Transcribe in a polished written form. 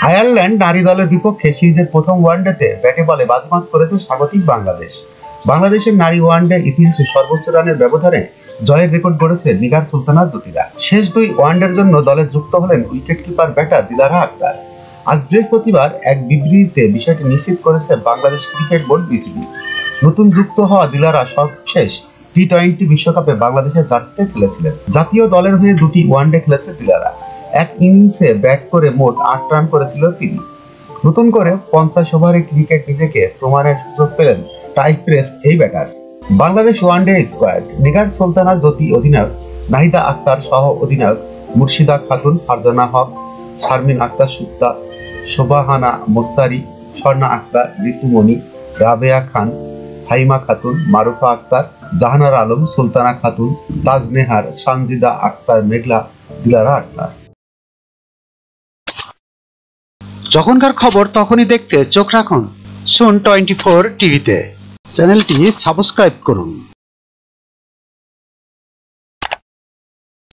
Ireland নারী দলের বিপক্ষে সিরিজের প্রথম ওয়ানডেতে ব্যাটে বলে বাজিমাত করেছে স্বাগতিক বাংলাদেশ। বাংলাদেশের নারী ওয়ানডে ইতিহাসে সর্বোচ্চ রানের ব্যবধানে জয়ের রেকর্ড গড়েছে নিগার সুলতানা জ্যোতিরা। শেষ দুই ওয়ানডের জন্য দলে যুক্ত হলেন wicket keeper batter Dilara Akter. আজ বৃহস্পতিবার এক বিবৃতিতে বিষয়টি নিশ্চিত করেছে বাংলাদেশ ক্রিকেট বোর্ড বিসিবি। নতুন যুক্ত হওয়া দিলারা সর্বশেষ টি-20 বিশ্বকাপে বাংলাদেশের জার্সিতে খেলেছিলেন। জাতীয় দলের হয়ে দুটি ওয়ানডে খেলেছে দিলারা। এক ইনিংসে ব্যাট করে মোট 8 রান করেছিল তিনি। নতুন করে 50 ওভারে ক্রিকেট নিজেকে প্রমাণের সুযোগ পেলেন টাইপ্রেস এই batter. Bangladesh one day squad: Nigar Sultana Jyoti অধিনায়ক, নাহিদা আক্তার সহ অধিনায়ক, মুর্শিদা খাতুন, ফারজানা হক, শারমিন আক্তার সুক্তা, শোভাহানা মোস্তারি, স্বর্ণা আক্তার, ঋতুমণি, রাবেয়া খান, হাইমা খাতুন, মারুফা আক্তার, জাহানার আলম, সুলতানা খাতুন, তাজনেহার, সানজিদা আক্তার মেঘলা, দিলারা আক্তার। যখনকার খবর তখনই দেখতে চোখ রাখুন সুন 24 টিভিতে। চ্যানেলটি সাবস্ক্রাইব করুন।